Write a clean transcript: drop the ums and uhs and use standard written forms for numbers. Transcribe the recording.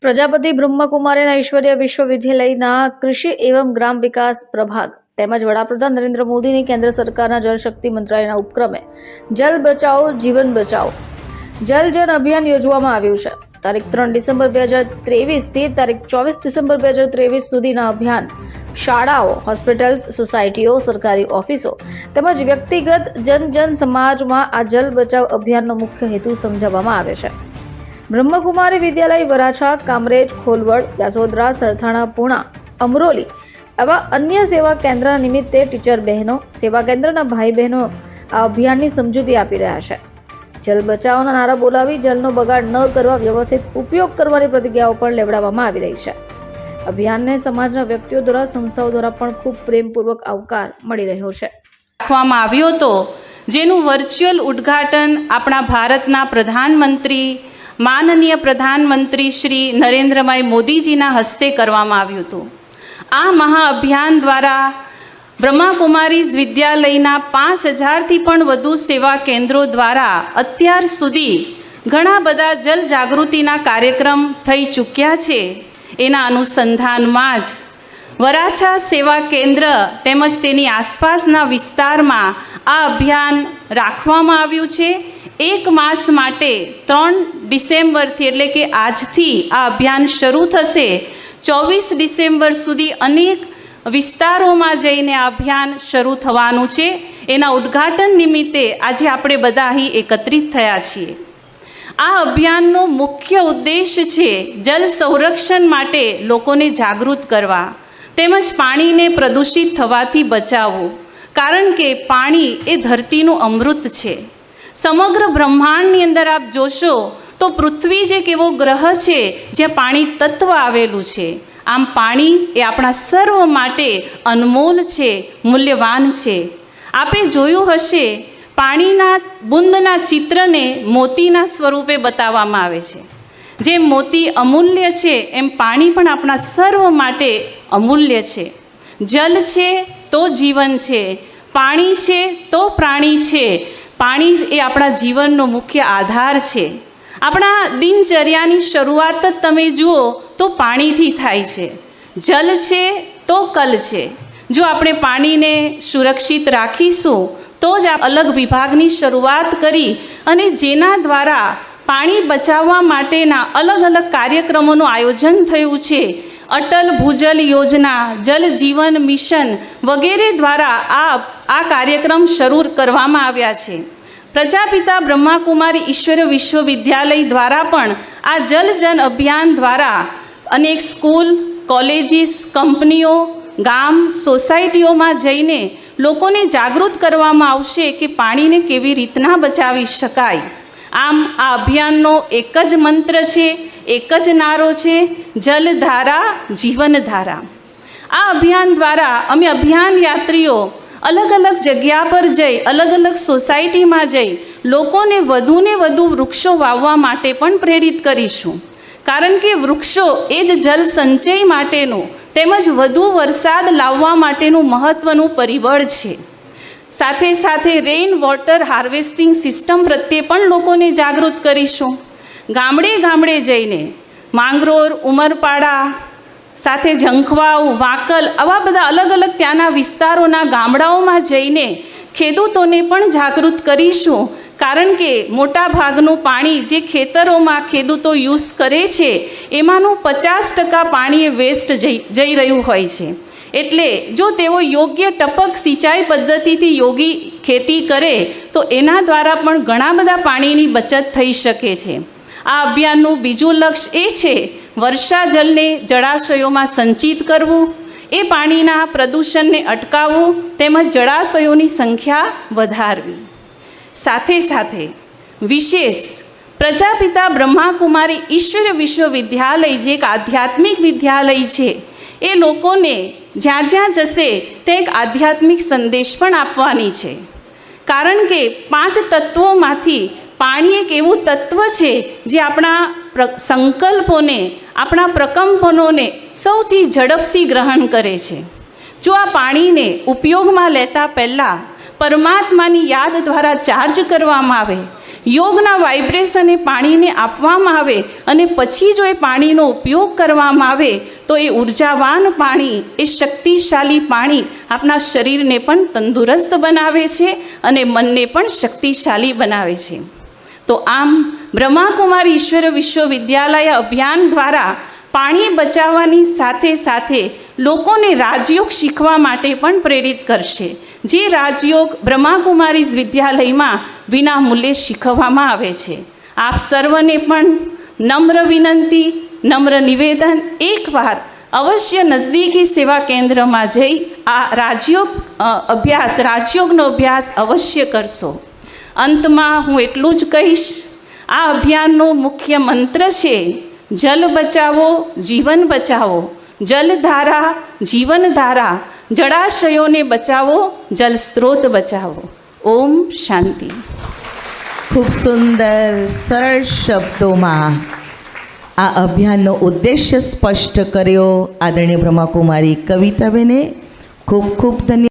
પ્રજાપતિ બ્રહ્મકુમારીના ઈશ્વરીય વિશ્વવિદ્યાલયના કૃષિ એવં ગ્રામ વિકાસ પ્રભાગ તેમજ વડાપ્રધાન નરેન્દ્ર મોદીની કેન્દ્ર સરકારના જળશક્તિ મંત્રાલયના ઉપક્રમે જલ બચાવો જીવન બચાવો જલ જન અભિયાન યોજવામાં આવ્યું છે। તારીખ 3 ડિસેમ્બર 2023 થી તારીખ 24 ડિસેમ્બર 2023 સુધીના અભિયાન શાળાઓ, હોસ્પિટલ્સ, સોસાયટીઓ, સરકારી ઓફિસો તેમજ વ્યક્તિગત જન સમાજમાં આ જલ બચાવ અભિયાનનો મુખ્ય હેતુ સમજાવવામાં આવે છે। બ્રહ્મકુમારી વિદ્યાલય વરાછા, કામરેજ, ખોલવડ, યાસોદરા, સરથાણા, પૂણા, અમરોલી આવા અન્ય સેવા કેન્દ્ર નિમિત્તે ટીચર બહેનો, સેવા કેન્દ્રના ભાઈ બહેનો આ અભિયાનની સમજૂતી આપી રહ્યા છે। જલ બચાવોના નારા બોલાવી જલનો બગાડ ન કરવા વ્યવસ્થિત ઉપયોગ કરવાની પ્રતિજ્ઞાઓ પણ લેવડાવવામાં આવી રહી છે। અભિયાનને સમાજના વ્યક્તિઓ દ્વારા, સંસ્થાઓ દ્વારા પણ ખૂબ પ્રેમપૂર્વક આવકાર મળી રહ્યો છે। રાખવામાં આવ્યો હતો, જેનું વર્ચ્યુઅલ ઉદ્ઘાટન આપણા ભારતના પ્રધાનમંત્રી માનનીય પ્રધાનમંત્રી શ્રી નરેન્દ્રભાઈ મોદીજીના હસ્તે કરવામાં આવ્યું હતું। આ મહાઅભિયાન દ્વારા બ્રહ્માકુમારીઝ વિદ્યાલયના 5000થી પણ વધુ સેવા કેન્દ્રો દ્વારા અત્યાર સુધી ઘણા બધા જલ જાગૃતિના કાર્યક્રમ થઈ ચૂક્યા છે। એના અનુસંધાનમાં જ વરાછા સેવા કેન્દ્ર તેમજ તેની આસપાસના વિસ્તારમાં આ અભિયાન રાખવામાં આવ્યું છે। 1 માસ માટે 3 ડિસેમ્બરથી એટલે કે આજથી આ અભિયાન શરૂ થશે। 24 ડિસેમ્બર સુધી અનેક વિસ્તારોમાં જઈને આ અભિયાન શરૂ થવાનું છે। એના ઉદ્ઘાટન નિમિત્તે આજે આપણે બધા અહીં એકત્રિત થયા છીએ। આ અભિયાનનો મુખ્ય ઉદ્દેશ છે જલ સંરક્ષણ માટે લોકોને જાગૃત કરવા તેમજ પાણીને પ્રદૂષિત થવાથી બચાવવું, કારણ કે પાણી એ ધરતીનું અમૃત છે। સમગ્ર બ્રહ્માંડની અંદર આપ જોશો તો પૃથ્વી જ એક એવો ગ્રહ છે જ્યાં પાણી તત્વ આવેલું છે। આમ પાણી એ આપણા સર્વ માટે અનમોલ છે, મૂલ્યવાન છે। આપે જોયું હશે, પાણીના બુંદના ચિત્રને મોતીના સ્વરૂપે બતાવવામાં આવે છે। જેમ મોતી અમૂલ્ય છે એમ પાણી પણ આપણા સર્વ માટે અમૂલ્ય છે। જલ છે તો જીવન છે, પાણી છે તો પ્રાણી છે। પાણી જ એ આપણા જીવનનો મુખ્ય આધાર છે। આપણા દિનચર્યાની શરૂઆત જ તમે જુઓ તો પાણીથી થાય છે। જલ છે તો કલ છે। જો આપણે પાણીને સુરક્ષિત રાખીશું તો જ આ અલગ વિભાગની શરૂઆત કરી અને જેના દ્વારા પાણી બચાવવા માટેના અલગ અલગ કાર્યક્રમોનું આયોજન થયું છે। અટલ ભૂજલ યોજના, જલ જીવન મિશન વગેરે દ્વારા આ કાર્યક્રમ શરૂ કરવામાં આવ્યા છે। પ્રજાપિતા બ્રહ્માકુમારી ઈશ્વર વિશ્વવિદ્યાલય દ્વારા પણ આ જલ જન અભિયાન દ્વારા અનેક સ્કૂલ, કોલેજીસ, કંપનીઓ, ગામ, સોસાયટીઓમાં જઈને લોકોને જાગૃત કરવામાં આવશે કે પાણીને કેવી રીતના બચાવી શકાય। આમ આ અભિયાનનો એક જ મંત્ર છે, એક જ નારો છે, જલધારા જીવનધારા। આ અભિયાન દ્વારા અમે અભિયાન યાત્રીઓ અલગ અલગ જગ્યા પર જઈ, અલગ અલગ સોસાયટીમાં જઈ લોકોને વધુને વધુ વૃક્ષો વાવવા માટે પણ પ્રેરિત કરીશું, કારણ કે વૃક્ષો એ જ જલ સંચય માટેનું તેમજ વધુ વરસાદ લાવવા માટેનું મહત્ત્વનું પરિબળ છે। સાથે સાથે રેઇન વોટર હાર્વેસ્ટિંગ સિસ્ટમ પ્રત્યે પણ લોકોને જાગૃત કરીશું। ગામડે ગામડે જઈને માંગરોળ, ઉમરપાડા, સાથે ઝંખવાવ, વાંકલ આવા બધા અલગ અલગ ત્યાંના વિસ્તારોના ગામડાઓમાં જઈને ખેડૂતોને પણ જાગૃત કરીશું, કારણ કે મોટા ભાગનું પાણી જે ખેતરોમાં ખેડૂતો યુઝ કરે છે એમાંનું 50% પાણી એ વેસ્ટ જઈ રહ્યું હોય છે। એટલે જો તેઓ યોગ્ય ટપક સિંચાઈ પદ્ધતિથી યોગી ખેતી કરે તો એના દ્વારા પણ ઘણા બધા પાણીની બચત થઈ શકે છે। આ અભિયાનનું બીજું લક્ષ્ય એ છે વર્ષા જલને જળાશયોમાં સંચિત કરવું, એ પાણીના પ્રદૂષણને અટકાવવું તેમજ જળાશયોની સંખ્યા વધારવી। સાથે સાથે વિશેષ પ્રજાપિતા બ્રહ્માકુમારી ઈશ્વર વિશ્વવિદ્યાલય જે એક આધ્યાત્મિક વિદ્યાલય છે, એ લોકોને જ્યાં જ્યાં જશે તે એક આધ્યાત્મિક સંદેશ પણ આપવાની છે, કારણ કે 5 તત્વોમાંથી પાણી એક એવું તત્વ છે જે આપણા સંકલ્પોને, આપણા પ્રકંપનોને સૌથી ઝડપથી ગ્રહણ કરે છે। જો આ પાણીને ઉપયોગમાં લેતા પહેલાં પરમાત્માની યાદ દ્વારા ચાર્જ કરવામાં આવે, યોગના વાઇબ્રેશને પાણીને આપવામાં આવે અને પછી જો એ પાણીનો ઉપયોગ કરવામાં આવે તો એ ઉર્જાવાન પાણી, એ શક્તિશાળી પાણી આપણા શરીરને પણ તંદુરસ્ત બનાવે છે અને મનને પણ શક્તિશાળી બનાવે છે. તો આમ બ્રહ્માકુમારી ઈશ્વરીય વિશ્વવિદ્યાલય અભિયાન દ્વારા પાણી બચાવવાની સાથે સાથે લોકોને રાજયોગ શીખવા માટે પણ પ્રેરિત કરશે. જે રાજયોગ બ્રહ્માકુમારીઝ વિદ્યાલયમાં વિના મૂલ્યે શીખવવામાં આવે છે. આપ સર્વને પણ નમ્ર વિનંતી, નમ્ર નિવેદન, એકવાર અવશ્ય નજદીકી સેવા કેન્દ્રમાં જઈ આ રાજયોગનો અભ્યાસ અવશ્ય કરશો. અંતમાં હું એટલું જ કહીશ, આ અભિયાનનો મુખ્ય મંત્ર છે જલ બચાવો જીવન બચાવો, જલધારા જીવનધારા, જળાશયોને બચાવો, જલ સ્ત્રોત બચાવો. ઓમ શાંતિ. ખૂબ સુંદર સરળ શબ્દોમાં આ અભિયાનનો ઉદ્દેશ્ય સ્પષ્ટ કર્યો આદરણીય બ્રહ્માકુમારી કવિતાબેને. ખૂબ ખૂબ ધન્યવાદ.